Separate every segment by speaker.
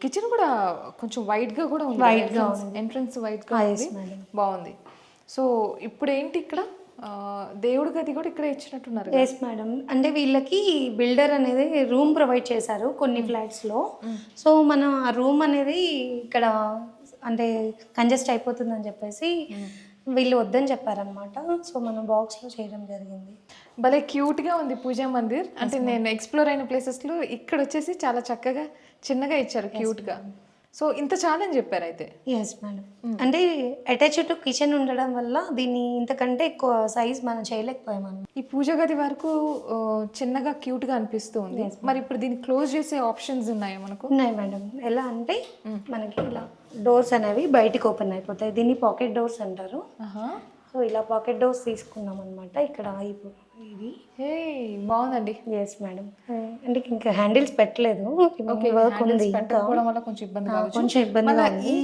Speaker 1: Kitchen కూడా కొంచెం white గా కూడా ఉంది.
Speaker 2: Wide గా ఉంది.
Speaker 1: ఎంట్రన్స్ వైట్ గా
Speaker 2: yes
Speaker 1: ఉంది.
Speaker 2: madam.
Speaker 1: బాగుంది. సో ఇప్పుడు ఏంటి ఇక్కడ దేవుడి గది కూడా ఇక్కడ ఇచ్చినట్టున్నారు కదా?
Speaker 2: ఎస్ మేడం, అంటే వీళ్ళకి బిల్డర్ అనేది రూమ్ ప్రొవైడ్ చేశారు కొన్ని ఫ్లాట్స్లో. సో మనం ఆ రూమ్ అనేది ఇక్కడ అంటే కంజెస్ట్ అయిపోతుందని చెప్పేసి వీళ్ళు వద్దని చెప్పారనమాట. సో మనం బాక్స్లో చేయడం జరిగింది.
Speaker 1: భలే క్యూట్ గా ఉంది పూజా మందిర్. అంటే నేను ఎక్స్ప్లోర్ అయిన ప్లేసెస్ లో ఇక్కడ వచ్చేసి చాలా చక్కగా చిన్నగా ఇచ్చారు, క్యూట్ గా. సో ఇంత చాలని చెప్పారు అయితే.
Speaker 2: ఎస్ మేడం, అంటే అటాచ్డ్ టు కిచెన్ ఉండడం వల్ల దీన్ని ఇంతకంటే ఎక్కువ సైజ్ మనం చేయలేకపోయామన్నమాట.
Speaker 1: ఈ పూజ గది వరకు చిన్నగా క్యూట్ గా అనిపిస్తూ ఉంది. మరి ఇప్పుడు దీన్ని క్లోజ్ చేసే ఆప్షన్స్ ఉన్నాయా మనకు?
Speaker 2: ఉన్నాయి మేడం. ఎలా అంటే మనకి ఇలా డోర్స్ అనేవి బయటికి ఓపెన్ అయిపోతాయి. దీన్ని పాకెట్ డోర్స్ అంటారు. సో ఇలా పాకెట్ డోర్స్ తీసుకున్నాం అనమాట. ఇక్కడ ఇది
Speaker 1: హే బాగుందండి.
Speaker 2: ఎస్ మేడం, అంటే ఇంకా హ్యాండిల్స్ పెట్టలేదు, వర్క్ ఉంది.
Speaker 1: పెట్టకపోవడం వల్ల కొంచెం ఇబ్బంది కావచ్చు.
Speaker 2: కొంచెం ఇబ్బందిగా ఉంది.
Speaker 1: ఈ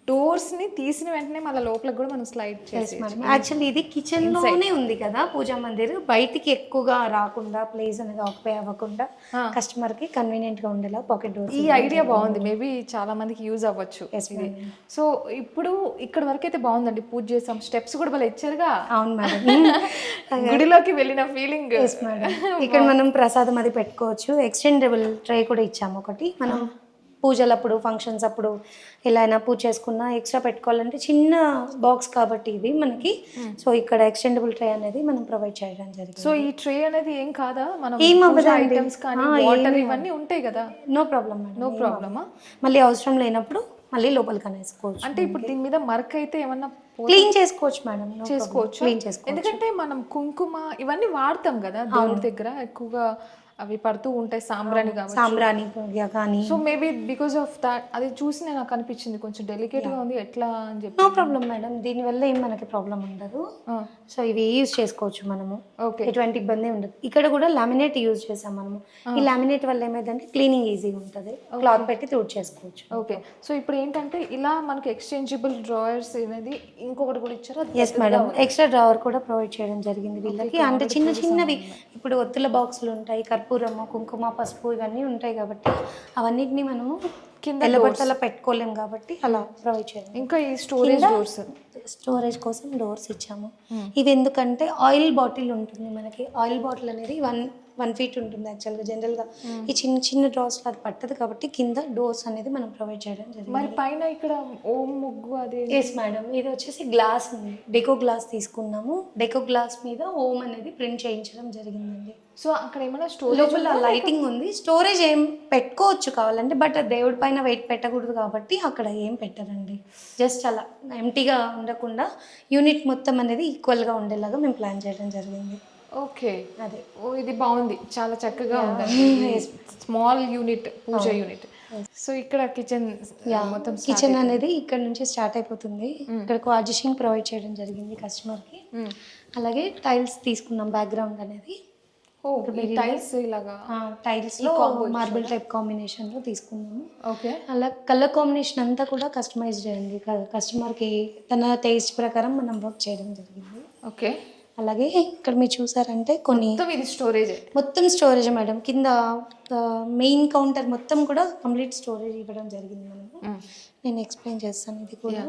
Speaker 1: డోర్స్ ని తీసిన వెంటనే మళ్ళీ లోపలికి కూడా మనం స్లైడ్ చేసి
Speaker 2: యాక్చువల్లీ ఇది కిచెన్ లోనే ఉంది కదా పూజా మందిర్, బయటికి ఎక్కువగా రాకుండా ప్లేస్ అనేది ఆక్యుపై అవ్వకుండా కస్టమర్ కి కన్వీనియంట్ గా ఉండేలా పాకెట్ డోర్స్.
Speaker 1: ఈ ఐడియా బాగుంది, మేబీ చాలా మందికి యూజ్ అవ్వచ్చు ఇది. సో ఇప్పుడు ఇక్కడ వరకు అయితే బాగుందండి. పూజ చేసాం, స్టెప్స్ కూడా భలే ఇచ్చారుగా.
Speaker 2: అవును మేడం,
Speaker 1: గుడిలోకి వెళ్ళిన ఫీలింగ్.
Speaker 2: ఇక్కడ మనం ప్రసాదం అది పెట్టుకోవచ్చు. ఎక్స్టెండబుల్ ట్రే కూడా ఇచ్చాము ఒకటి. మనం పూజలప్పుడు ఫంక్షన్స్ అప్పుడు ఎలా అయినా పూజ చేసుకున్నా ఎక్స్ట్రా పెట్టుకోవాలంటే చిన్న బాక్స్ కాబట్టి ఇది మనకి. సో ఇక్కడ ఎక్స్టెండబుల్ ట్రే అనేది మనం ప్రొవైడ్ చేయడం జరిగింది.
Speaker 1: సో ఈ ట్రే అనేది ఏం కాదా? మనం
Speaker 2: ఏం అవ్వదు,
Speaker 1: ఐటమ్స్ కానీ వాటర్ ఇవన్నీ ఉంటాయి కదా?
Speaker 2: నో ప్రాబ్లం మేడం,
Speaker 1: నో ప్రాబ్లమా.
Speaker 2: మళ్ళీ అవసరం లేనప్పుడు మళ్ళీ లోపలికి అనేసుకోవచ్చు.
Speaker 1: అంటే ఇప్పుడు దీని మీద మరక అయితే ఏమన్నా
Speaker 2: క్లీన్ చేసుకోవచ్చు మేడం,
Speaker 1: చేసుకోవచ్చు.
Speaker 2: క్లీన్ చేసుకోవచ్చు.
Speaker 1: ఎందుకంటే మనం కుంకుమ ఇవన్నీ వాడతాం కదా దేవుడి దగ్గర, ఎక్కువగా అవి పడుతూ ఉంటాయి, సాంబ్రాణి
Speaker 2: సాంబ్రాణి కానీ.
Speaker 1: So maybe because of that అది చూసి నాకు అనిపించింది కొంచెం డెలికేట్ గా ఉంది ఎట్లా అని చెప్పి.
Speaker 2: నో ప్రాబ్లం మేడం, దీనివల్ల ఏం మనకి ప్రాబ్లం ఉండదు. సో ఇవి యూజ్ చేసుకోవచ్చు మనము, ఎటువంటి ఇబ్బంది ఉండదు. ఇక్కడ కూడా లామినేట్ యూజ్ చేసాం మనము. ఈ లామినేట్ వల్ల ఏమైందంటే క్లీనింగ్ ఈజీగా ఉంటుంది, క్లాత్ పెట్టి తుడి చేసుకోవచ్చు.
Speaker 1: ఓకే. సో ఇప్పుడు ఏంటంటే ఇలా మనకి ఎక్స్చేంజబుల్ డ్రాయర్స్ అనేది ఇంకొకటి కూడా ఇచ్చారు.
Speaker 2: ఎస్ మేడం, ఎక్స్ట్రా డ్రావర్ కూడా ప్రొవైడ్ చేయడం జరిగింది వీళ్ళకి. అంటే చిన్న చిన్నవి ఇప్పుడు ఒత్తుల బాక్సులు ఉంటాయి, కర్పూరము, కుంకుమ, పసుపు ఇవన్నీ ఉంటాయి కాబట్టి అవన్నిటిని మనము కింద ఎల్లబట్టలా పెట్టుకోలేము కాబట్టి అలా ప్రొవైడ్ చేయాలి.
Speaker 1: ఇంకా ఈ స్టోరేజ్ డోర్స్,
Speaker 2: స్టోరేజ్ కోసం డోర్స్ ఇచ్చాము. ఇవి ఎందుకంటే ఆయిల్ బాటిల్ ఉంటుంది మనకి. ఆయిల్ బాటిల్ అనేది 1 feet ఉంటుంది యాక్చువల్గా. జనరల్గా ఈ చిన్న చిన్న డ్రాస్లో అది పట్టదు కాబట్టి కింద డోర్స్ అనేది మనం ప్రొవైడ్ చేయడం జరిగింది.
Speaker 1: మరి పైన ఇక్కడ ఓం ముగ్గు అది.
Speaker 2: ఎస్ మేడం, ఇది వచ్చేసి గ్లాస్ ఉంది, డెకో గ్లాస్ తీసుకున్నాము. డెకో గ్లాస్ మీద ఓం అనేది ప్రింట్ చేయించడం జరిగిందండి.
Speaker 1: సో అక్కడ ఏమైనా స్టోరేజ్
Speaker 2: లోపల లైటింగ్ ఉంది, స్టోరేజ్ ఏం పెట్టుకోవచ్చు కావాలంటే, బట్ దేవుడి పైన వెయిట్ పెట్టకూడదు కాబట్టి అక్కడ ఏం పెట్టరండి. జస్ట్ అలా ఎంటీగా ఉండకుండా యూనిట్ మొత్తం అనేది ఈక్వల్గా ఉండేలాగా మేము ప్లాన్ చేయడం జరిగింది.
Speaker 1: ఓకే,
Speaker 2: అదే.
Speaker 1: ఓ ఇది బాగుంది, చాలా చక్కగా ఉంది. స్మాల్ యూనిట్, పూజ యూనిట్. సో ఇక్కడ కిచెన్ మొత్తం
Speaker 2: కిచెన్ అనేది ఇక్కడ నుంచి స్టార్ట్ అయిపోతుంది. ఇక్కడ క్వార్జిషింగ్ ప్రొవైడ్ చేయడం జరిగింది కస్టమర్కి. అలాగే టైల్స్ తీసుకున్నాం, బ్యాక్గ్రౌండ్ అనేది
Speaker 1: టైల్స్ ఇలాగా
Speaker 2: టైల్స్ లో మార్బుల్ టైప్ కాంబినేషన్ లో తీసుకున్నాము.
Speaker 1: ఓకే.
Speaker 2: అలా కలర్ కాంబినేషన్ అంతా కూడా కస్టమైజ్ చేయండి, కస్టమర్ కి తన టేస్ట్ ప్రకారం మనం వర్క్ చేయడం జరిగింది.
Speaker 1: ఓకే.
Speaker 2: అలాగే ఇక్కడ మీరు చూసారంటే కొన్ని
Speaker 1: స్టోరేజ్,
Speaker 2: మొత్తం స్టోరేజ్ మేడం. కింద మెయిన్ కౌంటర్ మొత్తం కూడా కంప్లీట్ స్టోరేజ్ ఇవ్వడం జరిగింది మనము. నేను ఎక్స్ప్లెయిన్ చేస్తాను. ఇది కూడా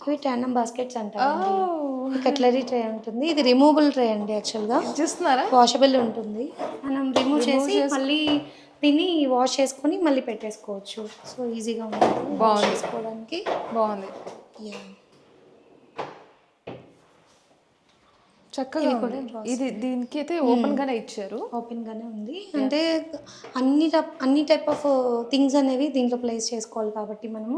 Speaker 2: ఇవి ట్యానం బాస్కెట్స్ అంటారు. కట్లరీ ట్రే ఉంటుంది, ఇది రిమూవబుల్ ట్రే అండి. యాక్చువల్గా
Speaker 1: చూస్తున్నారా,
Speaker 2: వాషబుల్ ఉంటుంది. మనం రిమూవ్ చేసి మళ్ళీ దీన్ని వాష్ చేసుకొని మళ్ళీ పెట్టేసుకోవచ్చు. సో ఈజీగా ఉంటుంది వాష్ చేసుకోవడానికి.
Speaker 1: బాగుంది, చక్కగా కూడా. ఇది దీనికి అయితే ఓపెన్ గానే ఇచ్చారు,
Speaker 2: ఓపెన్ గానే ఉంది. అంటే అన్ని టైప్ ఆఫ్ థింగ్స్ అనేవి దీంట్లో ప్లేస్ చేసుకోవాలి కాబట్టి మనము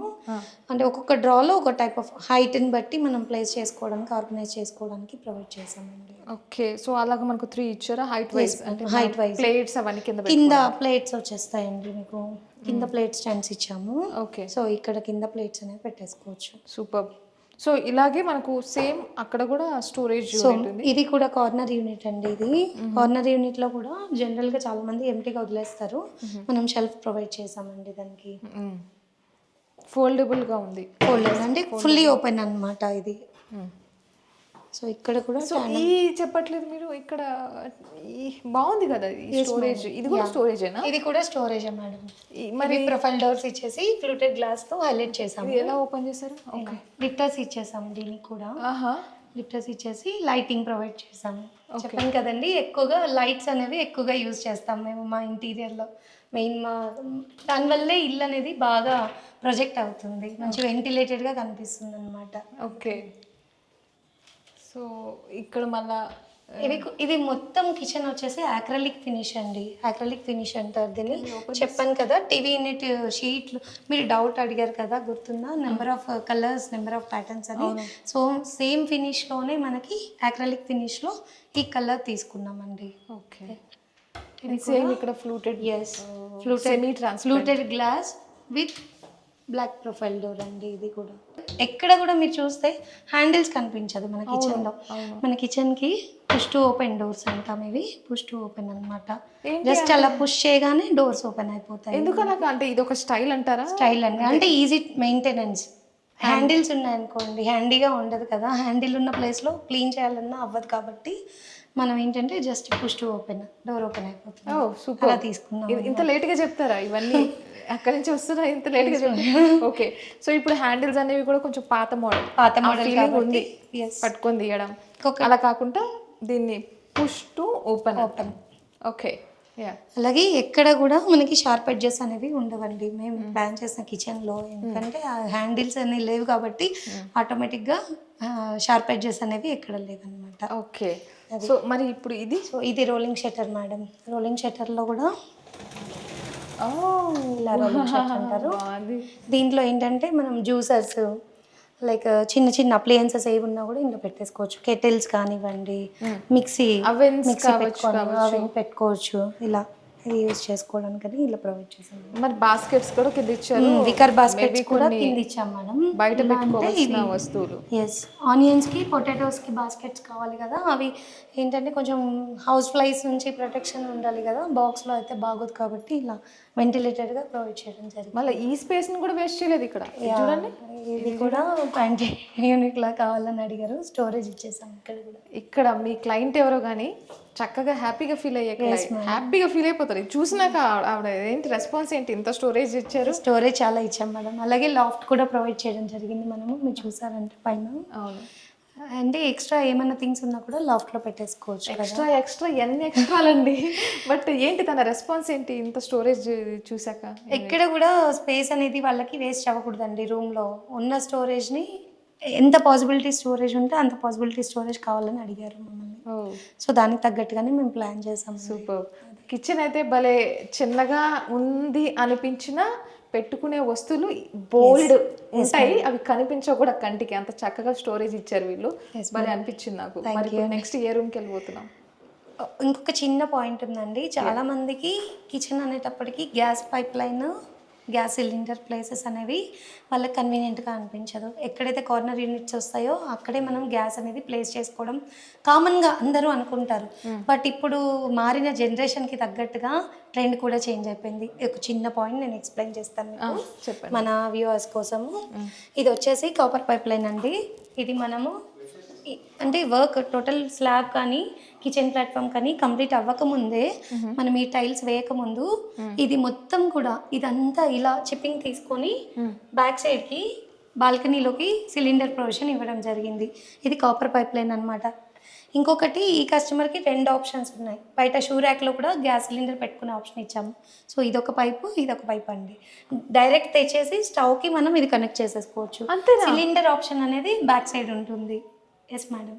Speaker 2: అంటే ఒక్కొక్క డ్రాలో ఒక టైప్ ఆఫ్ హైట్ని బట్టి మనం ప్లేస్ చేసుకోవడానికి, ఆర్గనైజ్ చేసుకోవడానికి ప్రొవైడ్ చేసామండి.
Speaker 1: ఓకే. సో అలాగా మనకు 3 ఇచ్చారా హైట్ వైజ్? అంటే
Speaker 2: హైట్ వైజ్
Speaker 1: ప్లేట్స్ అవన్నీ కింద
Speaker 2: ప్లేట్స్ వచ్చేస్తాయండి మీకు. కింద ప్లేట్ స్టాండ్స్ ఇచ్చాము.
Speaker 1: ఓకే.
Speaker 2: సో ఇక్కడ కింద ప్లేట్స్ అనేవి పెట్టేసుకోవచ్చు.
Speaker 1: సూపర్. సో ఇలాగే మనకు సేమ్ అక్కడ కూడా స్టోరేజ్ యూనిట్.
Speaker 2: ఇది కూడా కార్నర్ యూనిట్ అండి. ఇది కార్నర్ యూనిట్ లో కూడా జనరల్ గా చాలా మంది ఎంటీగా వదిలేస్తారు. మనం షెల్ఫ్ ప్రొవైడ్ చేసామండి దానికి.
Speaker 1: ఫోల్డబుల్ గా ఉంది,
Speaker 2: ఫోల్డబుల్ అంటే ఫుల్లీ ఓపెన్ అన్నమాట ఇది. సో ఇక్కడ కూడా
Speaker 1: సో ఈ చెప్పట్లేదు మీరు ఇక్కడ ఈ బాగుంది కదా ఈ స్టోరేజ్, ఇది కూడా స్టోరేజేనా?
Speaker 2: ఇది కూడా స్టోరేజ్ మేడం. మరి ప్రొఫైల్ డోర్స్ ఇచ్చేసి ఫ్లూటెడ్ గ్లాస్ తో హైలైట్ చేసాము.
Speaker 1: ఇది ఎలా ఓపెన్ చేశారు? ఓకే,
Speaker 2: లిఫ్టర్స్ ఇచ్చేసాము దీనికి కూడా.
Speaker 1: ఆహా,
Speaker 2: లిఫ్టర్స్ ఇచ్చేసి లైటింగ్ ప్రొవైడ్ చేసాము. చెప్పాను కదండి, ఎక్కువగా లైట్స్ అనేవి ఎక్కువగా యూజ్ చేస్తాం మేము మా ఇంటీరియర్లో. మెయిన్ దానివల్లే ఇల్లు అనేది బాగా ప్రొజెక్ట్ అవుతుంది, మంచి వెంటిలేటెడ్గా కనిపిస్తుంది అనమాట.
Speaker 1: ఓకే. సో ఇక్కడ మళ్ళా
Speaker 2: ఇది మొత్తం కిచెన్ వచ్చేసి అక్రలిక్ ఫినిష్ అండి. అక్రలిక్ ఫినిష్ అంటారు దీన్ని. చెప్పాను కదా టీవీ యూనిట్ షీట్లు, మీరు డౌట్ అడిగారు కదా గుర్తుందా, number of colours, number of patterns అని. సో సేమ్ ఫినిష్లోనే మనకి అక్రలిక్ ఫినిష్లో ఈ కలర్ తీసుకున్నామండి.
Speaker 1: ఓకే, సేమ్ ఇక్కడ fluted,
Speaker 2: yes fluted glass with black profile door అండి. ఇది కూడా ఎక్కడ కూడా మీరు చూస్తే హ్యాండిల్స్ కనిపించదు మన కిచెన్లో. మన కిచెన్కి పుష్ టు ఓపెన్ డోర్స్ అంటాం. ఇవి పుష్ టు ఓపెన్ అనమాట. జస్ట్ అలా పుష్ చేయగానే డోర్స్ ఓపెన్ అయిపోతాయి.
Speaker 1: ఎందుకలా అంటే ఇది ఒక స్టైల్ అంటారా?
Speaker 2: స్టైల్ అండి, అంటే ఈజీ మెయింటెనెన్స్. హ్యాండిల్స్ ఉన్నాయనుకోండి హ్యాండీగా ఉండదు కదా, హ్యాండిల్ ఉన్న ప్లేస్లో క్లీన్ చేయాలన్నా అవ్వదు కాబట్టి మనం ఏంటంటే just push to open, door open అయిపోతుంది.
Speaker 1: సూపర్.
Speaker 2: అలా తీసుకున్నాం.
Speaker 1: ఇంత లేట్గా చెప్తారా ఇవన్నీ? అక్కడి నుంచి వస్తున్నా ఇంత లేట్గా చెప్తారా? ఓకే. సో ఇప్పుడు హ్యాండిల్స్ అనేవి కూడా కొంచెం పాత మోడల్ ఉంది, పట్టుకొని తీయడం. అలా కాకుండా దీన్ని పుష్ టు ఓపెన్. ఓకే.
Speaker 2: అలాగే ఎక్కడ కూడా మనకి షార్ప్ ఎడ్జెస్ అనేవి ఉండవండి మేము ప్లాన్ చేసిన కిచెన్లో. ఎందుకంటే ఆ హ్యాండిల్స్ అనేవి లేవు కాబట్టి ఆటోమేటిక్గా షార్ప్ ఎడ్జెస్ అనేవి ఎక్కడ లేవన్నమాట.
Speaker 1: ఓకే. సో మరి ఇప్పుడు
Speaker 2: ఇది రోలింగ్ షట్టర్ మేడం. రోలింగ్ షట్టర్లో కూడా ఇలా రోలింగ్ షట్టర్ అంటారు. దీంట్లో ఏంటంటే మనం జ్యూసర్స్ లైక్ చిన్న చిన్న అప్లయన్సెస్ ఏవి ఉన్నా కూడా ఇంట్లో పెట్టేసుకోవచ్చు. కెటిల్స్ కానివ్వండి, మిక్సీ పెట్టుకోవచ్చు. ఇలా యూజ్ చేసుకోవడానికి ఇలా ప్రొవైడ్ చేసాం.
Speaker 1: మరి బాస్కెట్స్ కూడా కింద ఇచ్చారు.
Speaker 2: వికర్ బాస్కెట్స్ కూడా కింద ఇచ్చాం మేడం.
Speaker 1: బయట పెట్టుకోవాల్సిన వస్తువులు.
Speaker 2: ఎస్, ఆనియన్స్కి పొటాటోస్కి బాస్కెట్స్ కావాలి కదా, అవి ఏంటంటే కొంచెం హౌస్ ఫ్లైస్ నుంచి ప్రొటెక్షన్ ఉండాలి కదా, బాక్స్లో అయితే బాగోదు కాబట్టి ఇలా వెంటిలేటెడ్గా ప్రొవైడ్ చేయడం జరిగింది.
Speaker 1: మళ్ళీ ఈ స్పేస్ని కూడా వేస్ట్ చేయలేదు ఇక్కడ. చూడండి,
Speaker 2: ఇది కూడా ప్యాంట్రీ యూనిట్లా కావాలని అడిగారు, స్టోరేజ్ ఇచ్చేసాం ఇక్కడ కూడా.
Speaker 1: ఇక్కడ మీ క్లయింట్ ఎవరో కానీ చక్కగా హ్యాపీగా ఫీల్ హ్యాపీగా ఫీల్ అయిపోతారు. చూసినాక ఆవిడ ఏంటి రెస్పాన్స్ ఏంటి, ఇంత స్టోరేజ్ ఇచ్చారు.
Speaker 2: స్టోరేజ్ చాలా ఇచ్చాం మేడం. అలాగే లాఫ్ట్ కూడా ప్రొవైడ్ చేయడం జరిగింది మనము. మీరు చూసారంటే పైన.
Speaker 1: అవును.
Speaker 2: అంటే ఎక్స్ట్రా ఏమైనా థింగ్స్ ఉన్నా కూడా లాఫ్ట్లో పెట్టేసుకోవచ్చు.
Speaker 1: ఎక్స్ట్రా ఎన్ని ఎక్స్ట్రాలండి. బట్ ఏంటి తన రెస్పాన్స్ ఏంటి ఇంత స్టోరేజ్ చూసాక?
Speaker 2: ఎక్కడ కూడా స్పేస్ అనేది వాళ్ళకి వేస్ట్ అవ్వకూడదండి. రూమ్లో ఉన్న స్టోరేజ్ని ఎంత పాసిబిలిటీ స్టోరేజ్ ఉంటే అంత పాసిబిలిటీ స్టోరేజ్ కావాలని అడిగారు మమ్మల్ని. సో దానికి తగ్గట్టుగానే మేము ప్లాన్ చేసాం.
Speaker 1: సూపర్. కిచెన్ అయితే భలే చిన్నగా ఉంది అనిపించిన పెట్టుకునే వస్తువులు బోల్డ్ ఉంటాయి, అవి కనిపించవు కూడా కంటికి. అంత చక్కగా స్టోరేజ్ ఇచ్చారు వీళ్ళు, భలే అనిపించింది నాకు. మరి నెక్స్ట్ ఏ రూమ్కి వెళ్ళిపోతున్నాం?
Speaker 2: ఇంకొక చిన్న పాయింట్ ఉందండి. చాలా మందికి కిచెన్ అనేటప్పటికి gas pipe line, gas cylinder places అనేవి వాళ్ళకి కన్వీనియంట్గా అనిపించదు. ఎక్కడైతే కార్నర్ యూనిట్స్ వస్తాయో అక్కడే మనం గ్యాస్ అనేది ప్లేస్ చేసుకోవడం కామన్గా అందరూ అనుకుంటారు. బట్ ఇప్పుడు మారిన జనరేషన్కి తగ్గట్టుగా ట్రెండ్ కూడా చేంజ్ అయిపోయింది. ఒక చిన్న పాయింట్ నేను ఎక్స్ప్లెయిన్ చేస్తాను మీకు మన వ్యూవర్స్ కోసము. ఇది వచ్చేసి కాపర్ పైప్ లైన్ అండి. ఇది మనము అంటే వర్క్ టోటల్ స్లాబ్ కానీ కిచెన్ ప్లాట్ఫామ్ కానీ కంప్లీట్ అవ్వకముందే మనం ఈ టైల్స్ వేయకముందు ఇది మొత్తం కూడా ఇదంతా ఇలా చిప్పింగ్ తీసుకొని బ్యాక్ సైడ్కి బాల్కనీలోకి సిలిండర్ ప్రొవిజన్ ఇవ్వడం జరిగింది. ఇది కాపర్ పైప్ లైన్ అనమాట. ఇంకొకటి ఈ కస్టమర్కి 2 ఆప్షన్స్ ఉన్నాయి. బయట షూ ర్యాక్లో కూడా గ్యాస్ సిలిండర్ పెట్టుకునే ఆప్షన్ ఇచ్చాము. సో ఇదొక పైపు, ఇదొక పైప్ అండి. డైరెక్ట్ తెచ్చేసి స్టవ్కి మనం ఇది కనెక్ట్ చేసేసుకోవచ్చు. సిలిండర్ ఆప్షన్ అనేది బ్యాక్ సైడ్ ఉంటుంది. Yes madam.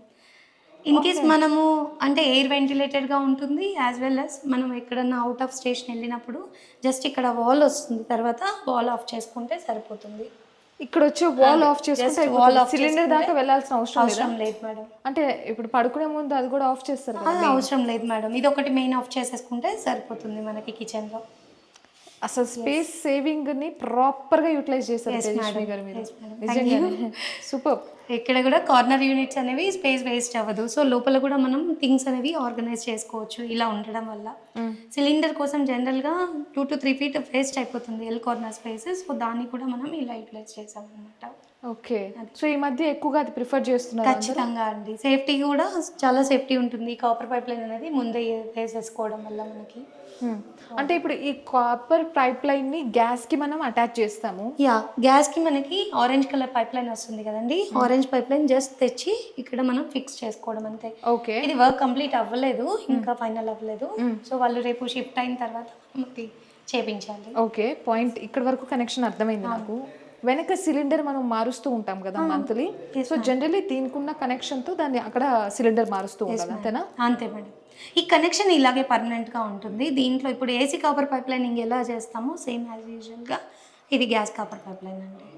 Speaker 2: ఇన్ కేస్ మనము అంటే ఎయిర్ వెంటిలేటెడ్గా ఉంటుంది, యాజ్ వెల్ యాజ్ మనం ఎక్కడన్నా అవుట్ ఆఫ్ స్టేషన్ వెళ్ళినప్పుడు జస్ట్ ఇక్కడ వాల్ వస్తుంది, తర్వాత వాల్ ఆఫ్ చేసుకుంటే సరిపోతుంది.
Speaker 1: ఇక్కడ వచ్చి వాల్ ఆఫ్ చేసుకుంటే సిలిండర్ దాకా వెళ్ళాల్సిన అవసరం లేదు
Speaker 2: మేడం.
Speaker 1: అంటే ఇప్పుడు పడుకునే ముందు అది కూడా ఆఫ్ చేస్తారు?
Speaker 2: అవసరం లేదు మేడం. ఇది ఒకటి మెయిన్ ఆఫ్ చేసేసుకుంటే సరిపోతుంది మనకి కిచెన్లో.
Speaker 1: అసలు స్పేస్ సేవింగ్ ని ప్రాపర్ గా యూటిలైజ్ చేశారు తేజస్వి గారు మీరు. నిజంగా సూపర్.
Speaker 2: ఎక్కడ కూడా కార్నర్ యూనిట్స్ అనేవి స్పేస్ వేస్ట్ అవ్వదు. సో లోపల కూడా మనం థింగ్స్ అనేవి ఆర్గనైజ్ చేసుకోవచ్చు ఇలా ఉండడం వల్ల. సిలిండర్ కోసం జనరల్గా 2 to 3 feet వేస్ట్ అయిపోతుంది ఎల్ కార్నర్ స్పేసెస్. సో దాన్ని కూడా మనం ఇలా యూటిలైజ్ చేసాం అనమాట.
Speaker 1: ఓకే, సో ఈ మధ్య ఎక్కువగా అది ప్రిఫర్ చేస్తున్నారు అందరూ?
Speaker 2: ఖచ్చితంగా అండి, సేఫ్టీ కూడా చాలా సేఫ్టీ ఉంటుంది. కాపర్ పైప్ లైన్ అనేది ముందే వేసేసుకోవడం వల్ల మనకి.
Speaker 1: అంటే ఇప్పుడు ఈ కాపర్ పైప్ లైన్ ని గ్యాస్ కి మనం అటాచ్ చేస్తాము.
Speaker 2: యా, గ్యాస్కి మనకి ఆరెంజ్ కలర్ పైప్ లైన్ వస్తుంది కదండి, ఆరెంజ్ పైప్ లైన్ జస్ట్ తెచ్చి ఇక్కడ మనం ఫిక్స్ చేసుకోవడం అంతే.
Speaker 1: ఓకే,
Speaker 2: ఇది వర్క్ కంప్లీట్ అవ్వలేదు, ఇంకా ఫైనల్ అవ్వలేదు. సో వాళ్ళు రేపు షిఫ్ట్ అయిన తర్వాత మనకి చేపించాలి.
Speaker 1: ఓకే, పాయింట్ ఇక్కడ వరకు కనెక్షన్ అర్థమైంది నాకు. వెనక సిలిండర్ మనం మారుస్తూ ఉంటాం కదా మంత్లీ, సో జనరల్లీ దీనికున్న కనెక్షన్ తో దాన్ని అక్కడ సిలిండర్ మారుస్తూ ఉంటాం అంతేనా?
Speaker 2: అంతే మేడం, ఈ కనెక్షన్ ఇలాగే పర్మనెంట్గా ఉంటుంది. దీంట్లో ఇప్పుడు ఏసీ కాపర్ పైప్ లైనింగ్ ఎలా చేస్తామో సేమ్ యాజ్ యూజువల్గా ఇది గ్యాస్ కాపర్ పైప్ లైన్ అండి.